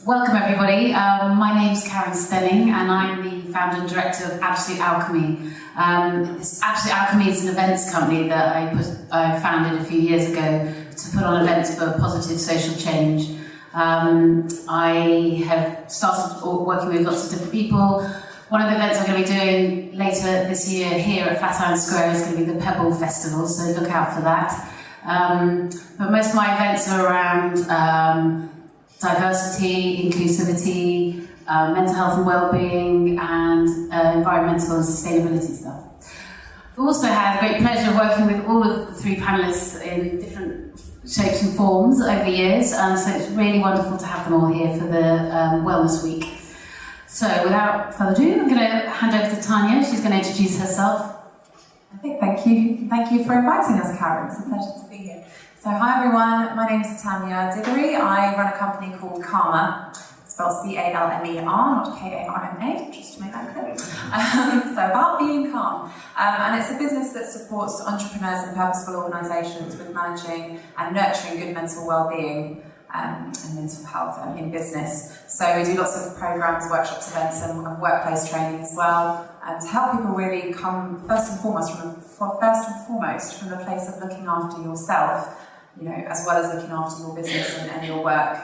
Welcome everybody. My name's Karen Stenning and I'm the founder and director of Absolute Alchemy. Absolute Alchemy is an events company that I founded a few years ago to put on events for positive social change. I have started working with lots of different people. One of the events I'm going to be doing later this year here at Flatiron Square is going to be the Pebble Festival, so look out for that. But most of my events are around diversity, inclusivity, mental health and well-being, and environmental and sustainability stuff. I've also had a great pleasure of working with all of the three panellists in different shapes and forms over the years, so it's really wonderful to have them all here for the Wellness Week. So without further ado, I'm going to hand over to Tania. She's going to introduce herself. Thank you for inviting us, Karen. It's a pleasure to be here. So hi everyone, my name is Tania Diggory. I run a company called Karma, spelled C-A-L-M-E-R, not K-A-R-M-A, just to make that clear. So about being calm. And it's a business that supports entrepreneurs and purposeful organisations with managing and nurturing good mental well-being and mental health in business. So we do lots of programmes, workshops, events and workplace training as well, to help people really come first and foremost from the place of looking after yourself, as well as looking after your business and your work,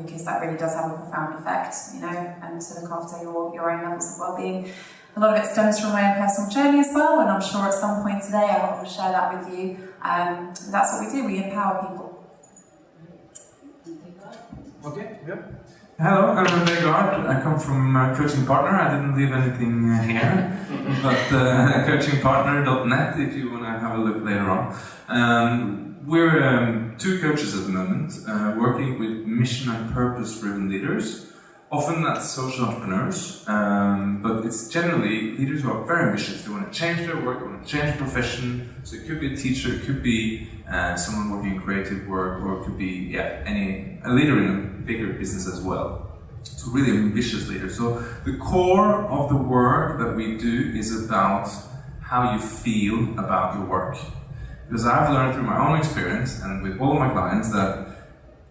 because that really does have a profound effect, and to look after your own levels of well-being. A lot of it stems from my own personal journey as well, and I'm sure at some point today I will share that with you. That's what we do, we empower people. Okay, yep. Hello, I'm Vegard. I come from Coaching Partner. I didn't leave anything here, but coachingpartner.net if you want to have a look later on. We're two coaches at the moment, working with mission and purpose-driven leaders. Often that's social entrepreneurs, but it's generally leaders who are very ambitious. They want to change their work, they want to change their profession. So it could be a teacher, it could be someone working in creative work, or it could be a leader in a bigger business as well. So really ambitious leaders. So the core of the work that we do is about how you feel about your work. Because I've learned through my own experience and with all of my clients that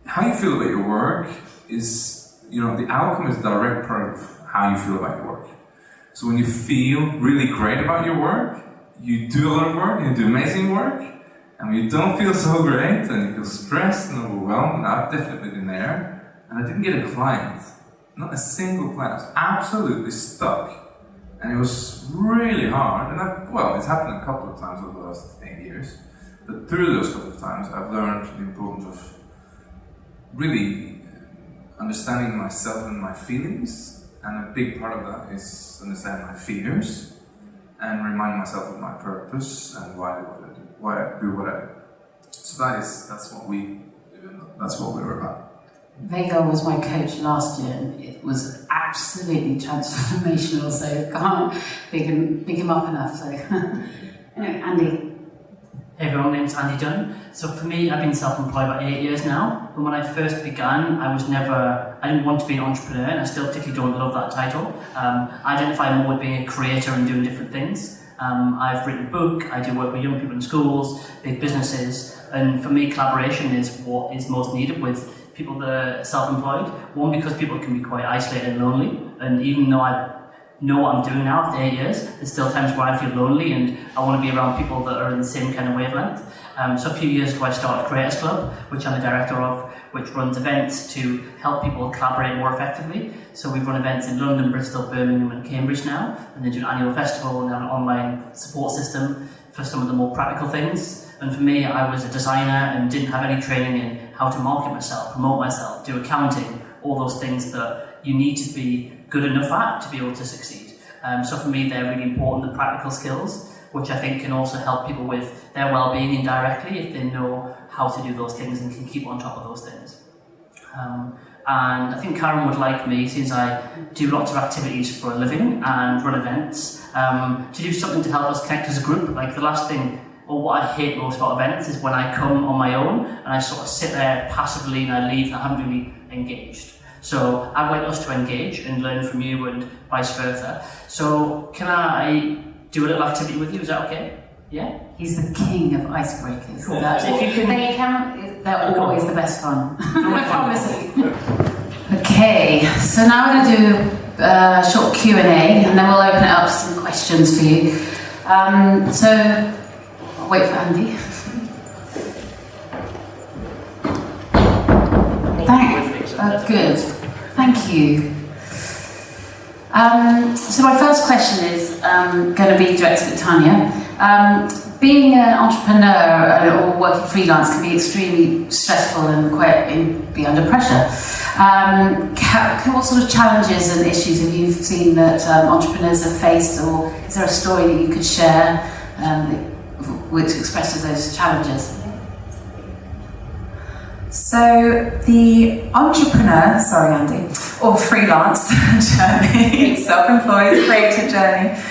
how you feel about your work is, the outcome is a direct part of how you feel about your work. So when you feel really great about your work, you do a lot of work, you do amazing work, and when you don't feel so great and you feel stressed and overwhelmed, and I've definitely been there, and I didn't get a client, not a single client. I was absolutely stuck, and it was really hard. And it's happened a couple of times over the last 8 years. But through those couple of times, I've learned the importance of really understanding myself and my feelings, and a big part of that is understanding my fears and reminding myself of my purpose and why I do what I do. So that's what we're about. Vegard was my coach last year and it was absolutely transformational, so I can't big him up enough. So anyway, Andy. Hey everyone, my name's Andy Dunn. So for me, I've been self-employed about 8 years now. But when I first began, I didn't want to be an entrepreneur, and I still particularly don't love that title. I identify more with being a creator and doing different things. I've written a book, I do work with young people in schools, big businesses, and for me, collaboration is what is most needed with people that are self-employed. One, because people can be quite isolated and lonely, and even though I know what I'm doing now after 8 years, there's still times where I feel lonely and I want to be around people that are in the same kind of wavelength. So a few years ago I started Creators Club, which I'm the director of, which runs events to help people collaborate more effectively. So we run events in London, Bristol, Birmingham and Cambridge now, and they do an annual festival and have an online support system for some of the more practical things. And for me, I was a designer and didn't have any training in how to market myself, promote myself, do accounting, all those things that you need to be good enough at to be able to succeed. So for me, they're really important, the practical skills, which I think can also help people with their well-being indirectly if they know how to do those things and can keep on top of those things. And I think Karen would like me, since I do lots of activities for a living and run events, to do something to help us connect as a group. Like the last thing, or what I hate most about events, is when I come on my own and I sort of sit there passively and I leave and I haven't really engaged. So I'd like us to engage and learn from you and vice versa. So can I do a little activity with you? Is that okay? Yeah? He's the king of icebreakers. Cool. If you can... They're always the best fun. I promise you. Okay, so now we're going to do a short Q&A and then we'll open it up to some questions for you. So, I'll wait for Andy. Good, thank you. So my first question is going to be directed at Tania. Being an entrepreneur or working freelance can be extremely stressful and be under pressure. What sort of challenges and issues have you seen that entrepreneurs have faced, or is there a story that you could share which expresses those challenges? So the entrepreneur, sorry Andy, or freelance journey, self-employed creative journey,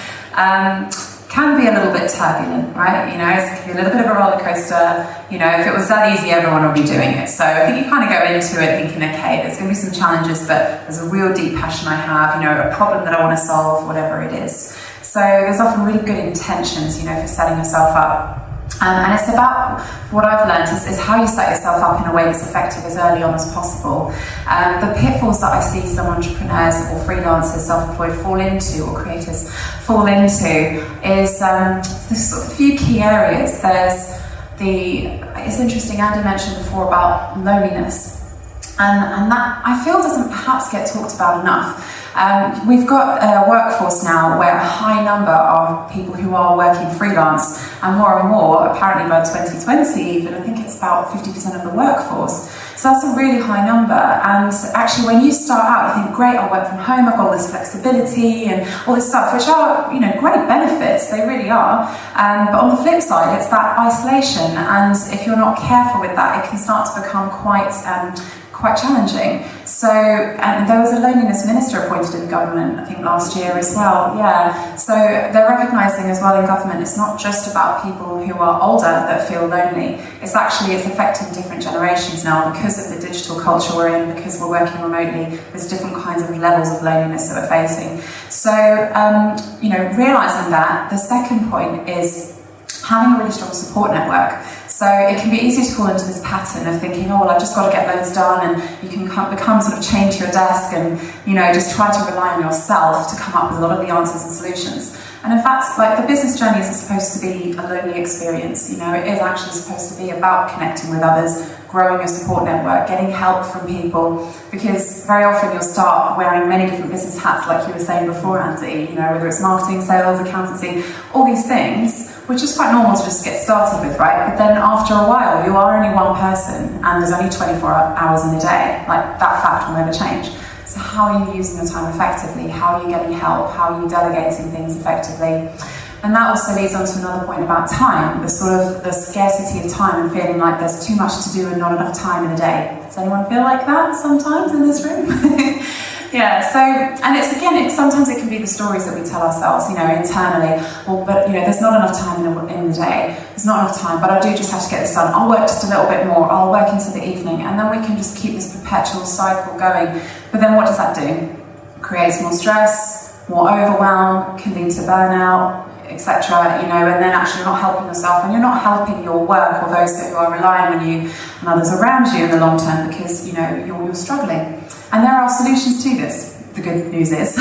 can be a little bit turbulent, right? You know, it can be a little bit of a roller coaster. You know, if it was that easy, everyone would be doing it. So I think you kind of go into it thinking, okay, there's going to be some challenges, but there's a real deep passion I have, you know, a problem that I want to solve, whatever it is. So there's often really good intentions, you know, for setting yourself up. And it's about, what I've learned is how you set yourself up in a way that's effective as early on as possible. The pitfalls that I see some entrepreneurs or freelancers, self-employed fall into, or creators fall into, is there's sort of a few key areas. It's interesting, Andy mentioned before about loneliness. And that, I feel, doesn't perhaps get talked about enough. We've got a workforce now where a high number are people who are working freelance, and more, apparently by 2020 even, I think it's about 50% of the workforce. So that's a really high number, and actually when you start out you think, great, I'll work from home, I've got all this flexibility and all this stuff, which are, you know, great benefits, they really are, but on the flip side it's that isolation, and if you're not careful with that it can start to become quite challenging. So, and there was a loneliness minister appointed in government, I think last year as well, yeah. So they're recognising as well in government, it's not just about people who are older that feel lonely, it's affecting different generations now because of the digital culture we're in, because we're working remotely, there's different kinds of levels of loneliness that we're facing. So, you know, realising that, the second point is having a really strong support network. So it can be easy to fall into this pattern of thinking, oh, well, I've just got to get loads done, and you can become sort of chained to your desk and, you know, just try to rely on yourself to come up with a lot of the answers and solutions. And in fact, like, the business journey isn't supposed to be a lonely experience, you know, it is actually supposed to be about connecting with others, growing a support network, getting help from people, because very often you'll start wearing many different business hats, like you were saying before, Andy, you know, whether it's marketing, sales, accountancy, all these things, which is quite normal to just get started with, right? But then after a while, you are only one person, and there's only 24 hours in a day. Like, that fact will never change. So how are you using your time effectively? How are you getting help? How are you delegating things effectively? And that also leads on to another point about time, the scarcity of time and feeling like there's too much to do and not enough time in a day. Does anyone feel like that sometimes in this room? Yeah, so, and it's, again, sometimes it can be the stories that we tell ourselves, you know, internally, well, but, you know, there's not enough time in the day, there's not enough time, but I do just have to get this done, I'll work just a little bit more, I'll work into the evening, and then we can just keep this perpetual cycle going. But then what does that do? It creates more stress, more overwhelm, can lead to burnout, etc., you know, and then actually you're not helping yourself, and you're not helping your work or those who are relying on you and others around you in the long term, because, you know, you're struggling. And there are solutions to this, the good news is.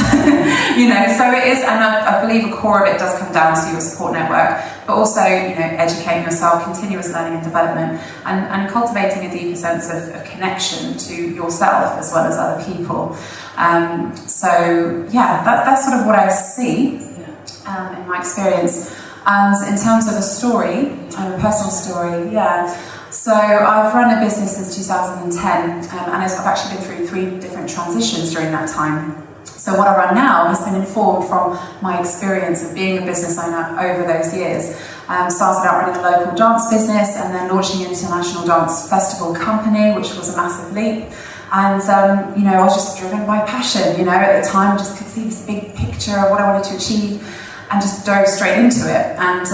You know, so it is, and I believe a core of it does come down to your support network, but also, you know, educating yourself, continuous learning and development, and cultivating a deeper sense of connection to yourself as well as other people. So yeah, that's sort of what I see in my experience. And in terms of a story, a personal story, yeah. So I've run a business since 2010, and I've actually been through 3 different transitions during that time. So what I run now has been informed from my experience of being a business owner over those years. Started out running a local dance business, and then launching an international dance festival company, which was a massive leap. And, you know, I was just driven by passion, you know, at the time I just could see this big picture of what I wanted to achieve, and just dove straight into it. And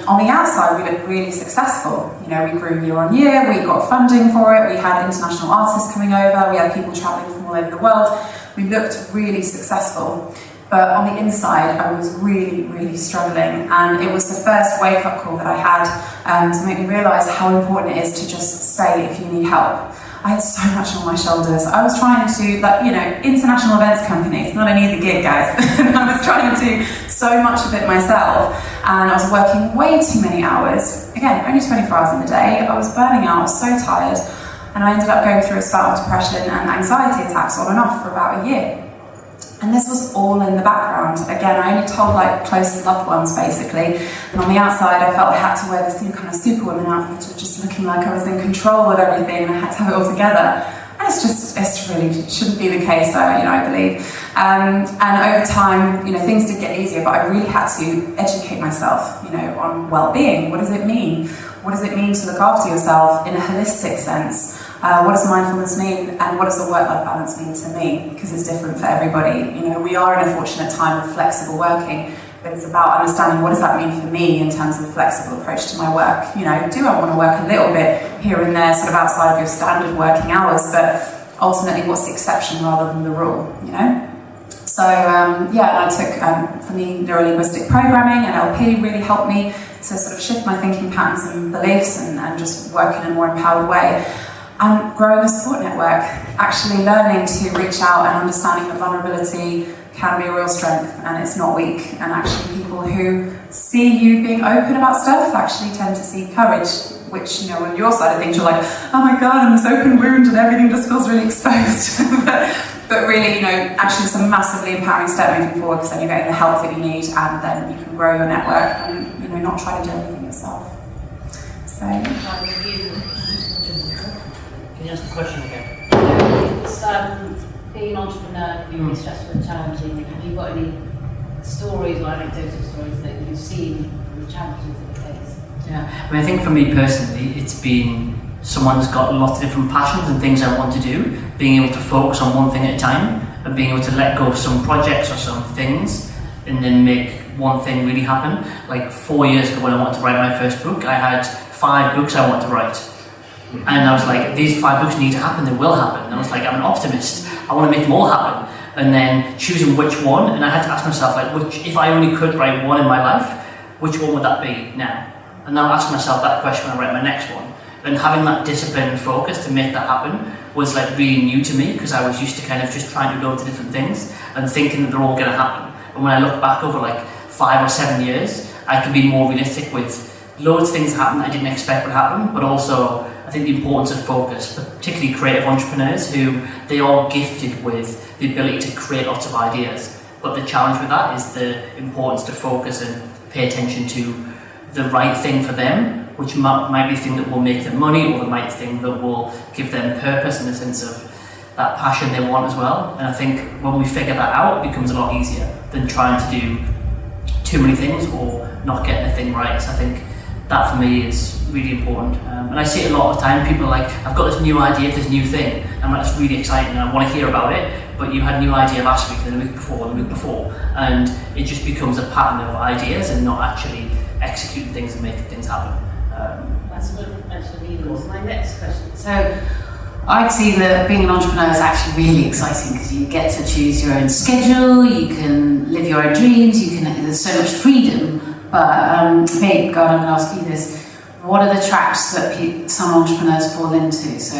on the outside, we looked really successful. You know, we grew year on year, we got funding for it, we had international artists coming over, we had people traveling from all over the world. We looked really successful. But on the inside, I was really, really struggling. And it was the first wake-up call that I had to make me realise how important it is to just say if you need help. I had so much on my shoulders. I was trying to, like, you know, international events company, it's not an easy gig, guys. I was trying to do so much of it myself, and I was working way too many hours. Again, only 24 hours in the day. I was burning out, I was so tired, and I ended up going through a spell of depression and anxiety attacks on and off for about a year. And this was all in the background. Again, I only told like close loved ones basically. And on the outside, I felt I had to wear this new kind of superwoman outfit of just looking like I was in control of everything and I had to have it all together. And it's really shouldn't be the case, I believe. And over time, you know, things did get easier, but I really had to educate myself, you know, on well-being. What does it mean? What does it mean to look after yourself in a holistic sense? What does mindfulness mean, and what does the work-life balance mean to me? Because it's different for everybody. You know, we are in a fortunate time of flexible working, but it's about understanding what does that mean for me in terms of a flexible approach to my work. You know, do I want to work a little bit here and there, sort of outside of your standard working hours, but ultimately what's the exception rather than the rule, you know? So, I took, for me, neuro-linguistic programming and NLP really helped me to sort of shift my thinking patterns and beliefs and just work in a more empowered way. And growing a support network, actually learning to reach out and understanding that vulnerability can be a real strength and it's not weak. And actually people who see you being open about stuff actually tend to see courage, which, you know, on your side of things, you're like, oh my God, I'm this open wound and everything just feels really exposed. but really, you know, actually it's a massively empowering step moving forward because then you're getting the help that you need and then you can grow your network and, you know, not try to do everything yourself. So, Can you ask the question again? It's, being an entrepreneur can be really stressful and challenging. Have you got any stories or anecdotal stories that you've seen with challenges that you face? Yeah, I mean, I think for me personally, it's been someone's got lots of different passions and things I want to do, being able to focus on one thing at a time and being able to let go of some projects or some things and then make one thing really happen. Like 4 years ago when I wanted to write my first book, I had 5 books I wanted to write. And I was like, these 5 books need to happen, they will happen. And I was like, I'm an optimist, I want to make them all happen. And then choosing which one, and I had to ask myself, like, if I only could write one in my life, which one would that be now? And now I ask myself that question when I write my next one. And having that discipline and focus to make that happen was like really new to me because I was used to kind of just trying to go to different things and thinking that they're all going to happen. And when I look back over like 5 or 7 years, I can be more realistic with loads of things that happen that I didn't expect would happen, but also I think the importance of focus, particularly creative entrepreneurs who they are gifted with the ability to create lots of ideas. But the challenge with that is the importance to focus and pay attention to the right thing for them, which might be the thing that will make them money or the right thing that will give them purpose in the sense of that passion they want as well. And I think when we figure that out, it becomes a lot easier than trying to do too many things or not getting a thing right. So I think that for me is really important. And I see it a lot of the time, people are like, I've got this new idea, this new thing. I'm like, it's really exciting and I want to hear about it, but you had a new idea last week and the week before and the week before. And it just becomes a pattern of ideas and not actually executing things and making things happen. That's what actually was my next question. So I'd see that being an entrepreneur is actually really exciting because you get to choose your own schedule, you can live your own dreams, there's so much freedom. But Vegard, I'm going to ask you this. What are the traps that some entrepreneurs fall into? So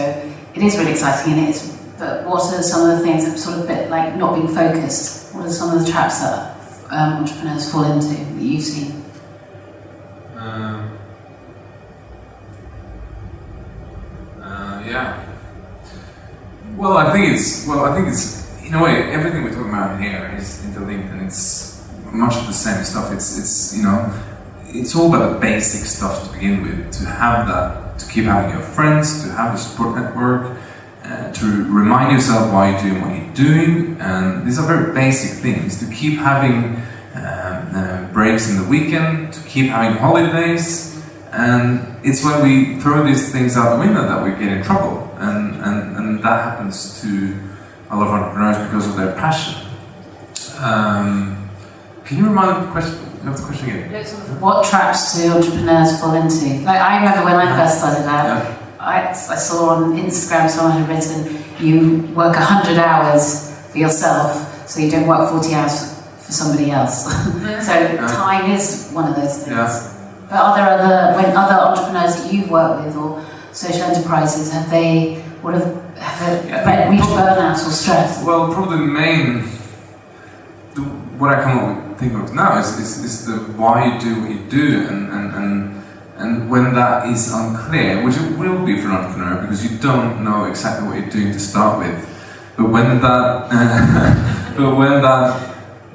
it is really exciting and it is, but what are some of the things that are sort of a bit like not being focused? What are some of the traps that entrepreneurs fall into that you've seen? Yeah. Well, I think it's in a way everything we're talking about here is interlinked, and it's much of the same stuff. It's you know, it's all about the basic stuff to begin with. To have that, to keep having your friends, to have a support network, to remind yourself why you're doing what you're doing, and these are very basic things. To keep having breaks in the weekend, to keep having holidays. And it's when we throw these things out the window that we get in trouble, and that happens to a lot of entrepreneurs because of their passion. Can you remind the question? You have the question again. What traps do entrepreneurs fall into? Like I remember when I first started out, I saw on Instagram someone had written, "You work 100 hours for yourself, so you don't work 40 hours for somebody else." So time is one of those things. Yeah. But are there other entrepreneurs that you've worked with or social enterprises, would have reached burnout or stress? Well, probably what I come up with, think of now is the why you do what you do, and when that is unclear, which it will be for an entrepreneur because you don't know exactly what you're doing to start with, but when that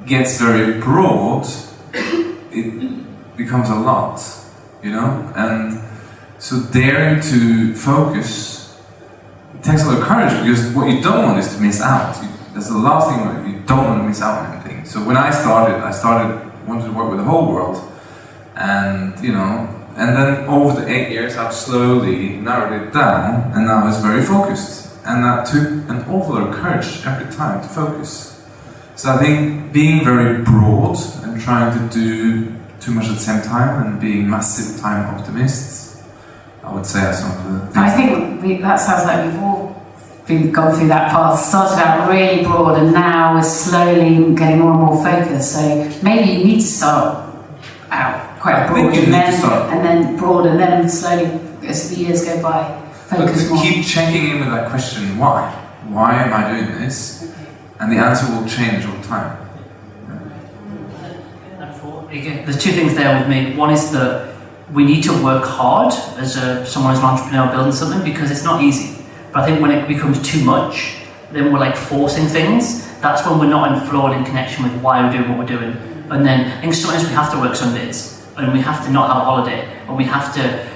gets very broad, it becomes a lot, and so daring to focus, it takes a lot of courage because what you don't want is to miss out. That's the last thing you don't want to miss out on anything. So when I started wanted to work with the whole world, and and then over the 8 years I've slowly narrowed it down, and now it's very focused, and that took an awful lot of courage every time to focus. So I think being very broad and trying to do too much at the same time and being massive time optimists, I would say are some of the things. I think that sounds like we've all gone through that path. Started out really broad and now we're slowly getting more and more focused. So maybe you need to start out quite broad and then broad, and then slowly as the years go by, focus more. Keep checking in with that question, why? Why am I doing this? Okay. And the answer will change all the time. There's two things there with me. One is that we need to work hard as someone who's an entrepreneur building something, because it's not easy. But I think when it becomes too much, then we're like forcing things. That's when we're not in flow and in connection with why we're doing what we're doing. And then I think sometimes we have to work Sundays, and we have to not have a holiday, and we have to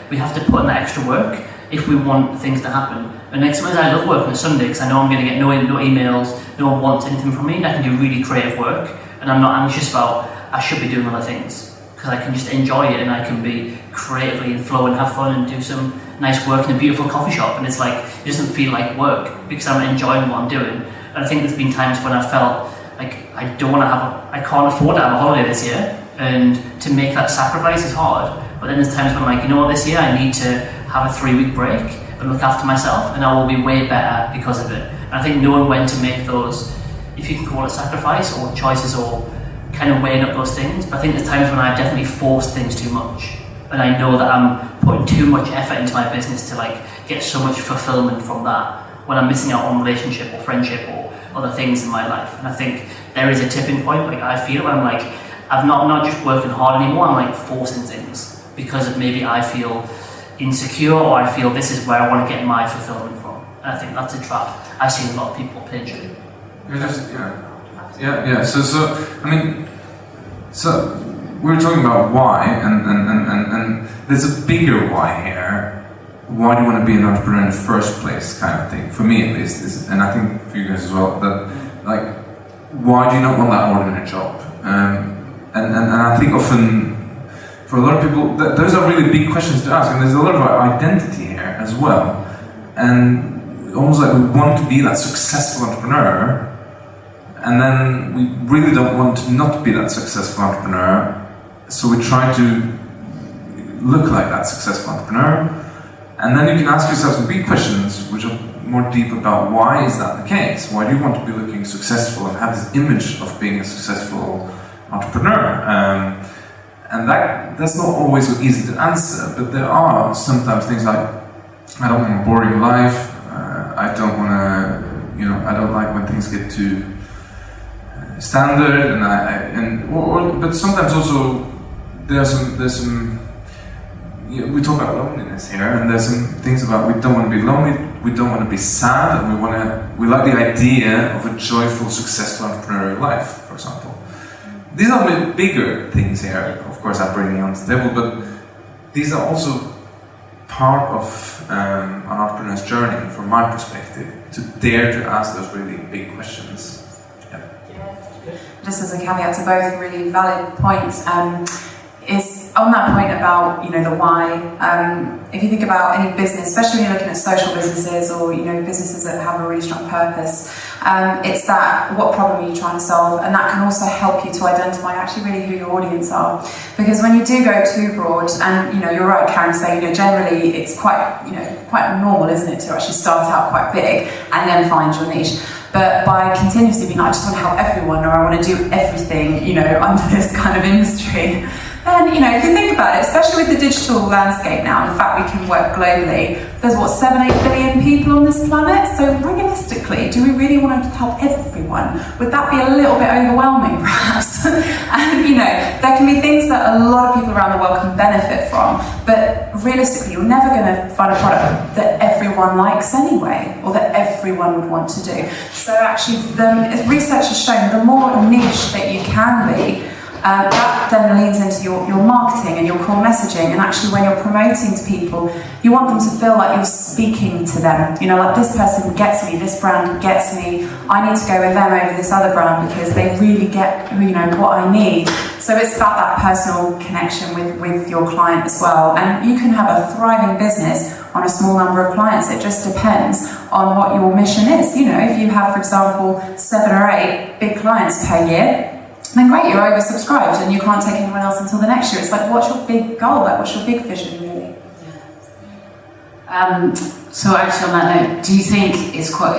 put in that extra work if we want things to happen. And like sometimes I love working on a Sunday because I know I'm going to get no emails, no one wants anything from me, and I can do really creative work, and I'm not anxious about I should be doing other things, because I can just enjoy it and I can be creatively in flow and have fun and do some nice work in a beautiful coffee shop, and it's like it doesn't feel like work because I'm enjoying what I'm doing. And I think there's been times when I felt like I can't afford to have a holiday this year, and to make that sacrifice is hard. But then there's times when I'm like, this year I need to have a 3-week break and look after myself, and I will be way better because of it. And I think knowing when to make those, if you can call it sacrifice or choices, or kind of weighing up those things. But I think there's times when I've definitely forced things too much, and I know that I'm putting too much effort into my business to like get so much fulfillment from that, when I'm missing out on relationship or friendship or other things in my life. And I think there is a tipping point, like I feel, where I'm like, I'm not just working hard anymore, I'm like forcing things because of maybe I feel insecure, or I feel this is where I want to get my fulfillment from. And I think that's a trap I see a lot of people pinch in. Yeah. So we were talking about why, and there's a bigger why here. Why do you want to be an entrepreneur in the first place, kind of thing? For me, at least, and I think for you guys as well. That, like, why do you not want that ordinary job? And I think often for a lot of people, those are really big questions to ask, and there's a lot of identity here as well. And almost like we want to be that successful entrepreneur. And then we really don't want to not be that successful entrepreneur, so we try to look like that successful entrepreneur. And then you can ask yourself some big questions which are more deep about why is that the case? Why do you want to be looking successful and have this image of being a successful entrepreneur? And that's not always so easy to answer, but there are sometimes things like, I don't want a boring life, I don't want to, I don't like when things get too standard, but sometimes also there's some we talk about loneliness here, and there's some things about we don't want to be lonely, we don't want to be sad, and we like the idea of a joyful, successful entrepreneurial life, for example. These are the bigger things here, of course, I'm bringing on the table, but these are also part of an entrepreneur's journey, from my perspective, to dare to ask those really big questions. Just as a caveat to both really valid points, is on that point about the why. If you think about any business, especially when you're looking at social businesses or businesses that have a really strong purpose, it's that what problem are you trying to solve, and that can also help you to identify actually really who your audience are. Because when you do go too broad, and you're right, Karen, saying generally it's quite normal, isn't it, to actually start out quite big and then find your niche. But by continuously being like, I just want to help everyone, or I want to do everything, under this kind of industry, then, if you think about it, especially with the digital landscape now, and the fact we can work globally, there's 7-8 billion people on this planet, so realistically, do we really want to help everyone? Would that be a little bit overwhelming, perhaps? And, there can be things that a lot of people around the world can benefit from, but realistically, you're never going to find a product that everyone likes anyway, or that everyone would want to do. So actually, research has shown the more niche that you can be, that then leads into your marketing and your core messaging, and actually when you're promoting to people, you want them to feel like you're speaking to them. Like this person gets me, this brand gets me, I need to go with them over this other brand because they really get what I need. So it's about that personal connection with your client as well. And you can have a thriving business on a small number of clients. It just depends on what your mission is. If you have, for example, 7 or 8 big clients per year, then great, you're oversubscribed and you can't take anyone else until the next year. It's like, what's your big goal? What's your big vision, really? So actually on that note, do you think it's quite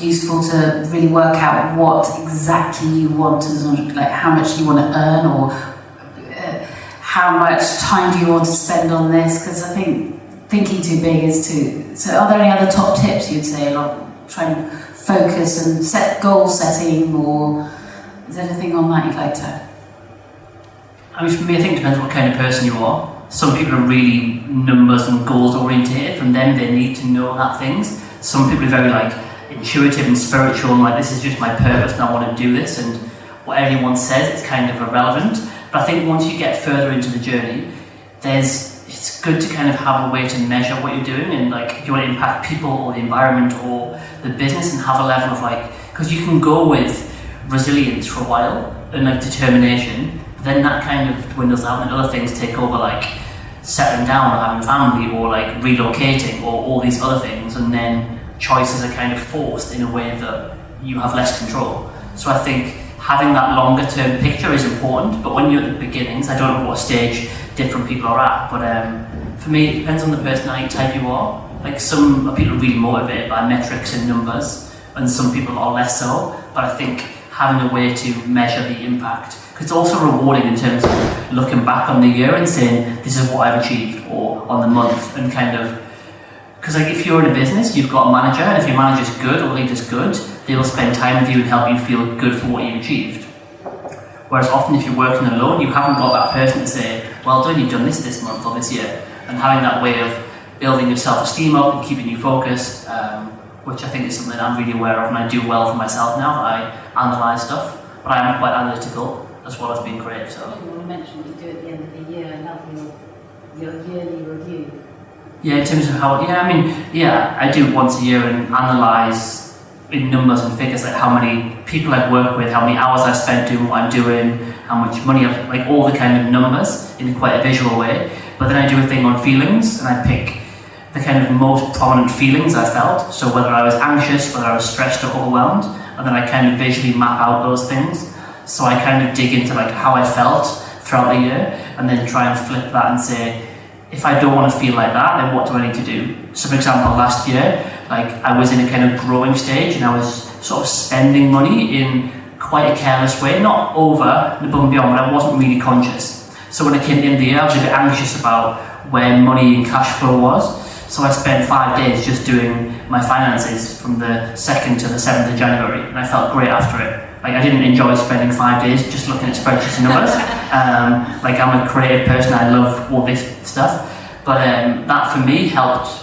useful to really work out what exactly you want as how much you want to earn, or how much time do you want to spend on this? Because I think thinking too big is too... So are there any other top tips you'd say, trying to focus and set goal setting, or... Is there anything on that you'd like to? I mean, for me, I think it depends what kind of person you are. Some people are really numbers and goals oriented, from them they need to know that things. Some people are very intuitive and spiritual, and this is just my purpose and I want to do this, and what everyone says, it's kind of irrelevant. But I think once you get further into the journey, it's good to kind of have a way to measure what you're doing, and if you want to impact people or the environment or the business, and have a level of because you can go with resilience for a while and determination, but then that kind of dwindles out and other things take over, settling down or having family or relocating or all these other things, and then choices are kind of forced in a way that you have less control. So I think having that longer term picture is important, but when you're at the beginnings, I don't know what stage different people are at, but for me it depends on the personality type you are. Some people are really motivated by metrics and numbers, and some people are less so, but I think having a way to measure the impact, because it's also rewarding in terms of looking back on the year and saying this is what I've achieved, or on the month, and because if you're in a business, you've got a manager, and if your manager's good or leader's good, they will spend time with you and help you feel good for what you achieved. Whereas often if you're working alone, you haven't got that person to say, well done, you've done this month or this year, and having that way of building your self-esteem up and keeping you focused, which I think is something I'm really aware of, and I do well for myself now that I analyse stuff, but I am quite analytical as well as being creative. So you mentioned you do at the end of the year and have your yearly review. Yeah, in terms of I do once a year and analyse in numbers and figures how many people I've worked with, how many hours I've spent doing what I'm doing, how much money I've, all the kind of numbers in quite a visual way. But then I do a thing on feelings, and I pick the kind of most prominent feelings I felt, so whether I was anxious, whether I was stressed or overwhelmed, and then I kind of visually map out those things. So I kind of dig into how I felt throughout the year, and then try and flip that and say, if I don't want to feel like that, then what do I need to do? So for example, last year, I was in a kind of growing stage, and I was sort of spending money in quite a careless way, not over and above and beyond, but I wasn't really conscious. So when I came to the end of the year, I was a bit anxious about where money and cash flow was. So I spent 5 days just doing my finances from the 2nd to the 7th of January, and I felt great after it. I didn't enjoy spending 5 days just looking at spreadsheets and numbers. I'm a creative person, I love all this stuff. But that for me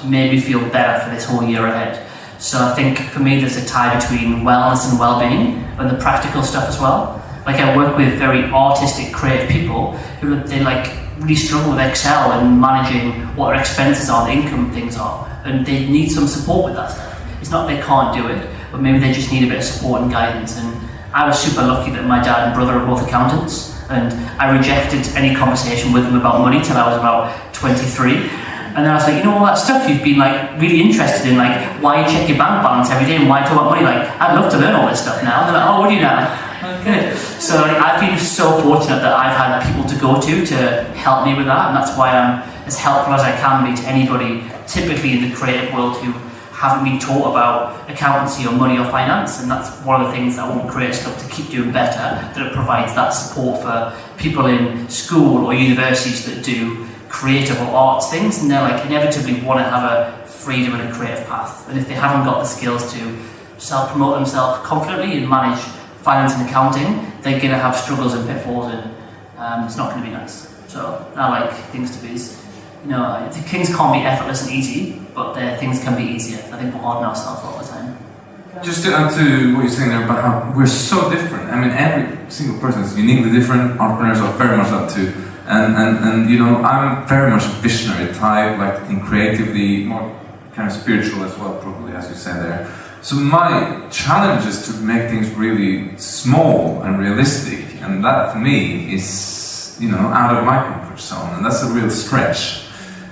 made me feel better for this whole year ahead. So I think for me there's a tie between wellness and well-being, and the practical stuff as well. I work with very artistic, creative people who really struggle with Excel and managing what their expenses are, the income things are, and they need some support with that stuff. It's not they can't do it, but maybe they just need a bit of support and guidance. And I was super lucky that my dad and brother are both accountants, and I rejected any conversation with them about money till I was about 23. And then I was like, all that stuff you've been really interested in, why you check your bank balance every day and why you talk about money, I'd love to learn all this stuff now. And they're like, oh, would you now? Good. So I've been so fortunate that I've had people to go to help me with that, and that's why I'm as helpful as I can be to anybody, typically in the creative world, who haven't been taught about accountancy or money or finance, and that's one of the things that I want Creators Club to keep doing better, that it provides that support for people in school or universities that do creative or arts things, and they're like inevitably want to have a freedom and a creative path, and if they haven't got the skills to self-promote themselves confidently and manage finance and accounting, they're going to have struggles and pitfalls, and it's not going to be nice. So I like things to be, the things can't be effortless and easy, but things can be easier. I think we're hardening ourselves all the time. Just to add to what you're saying there about how we're so different. I mean, every single person is uniquely different. Entrepreneurs are very much that too. And I'm very much a visionary type, like to think creatively, more kind of spiritual as well, probably, as you said there. So my challenge is to make things really small and realistic, and that for me is, out of my comfort zone, and that's a real stretch.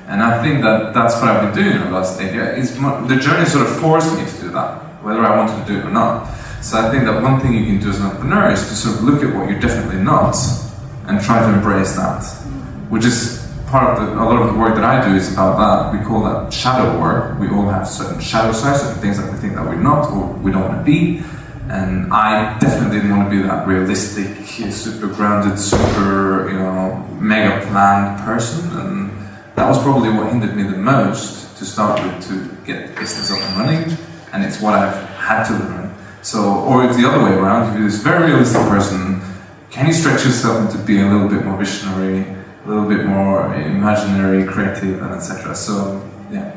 And I think that's what I've been doing in the last 8 years. The journey sort of forced me to do that, whether I wanted to do it or not. So I think that one thing you can do as an entrepreneur is to sort of look at what you're definitely not and try to embrace that, which is part of a lot of the work that I do is about that. We call that shadow work. We all have certain shadow sides, certain things that we think that we're not or we don't want to be. And I definitely didn't want to be that realistic, super grounded, super, mega planned person. And that was probably what hindered me the most to start with, to get the business up and running. And it's what I've had to learn. So, or if the other way around, if you're this very realistic person, can you stretch yourself into being a little bit more visionary, a little bit more imaginary, creative, and etc. So, yeah.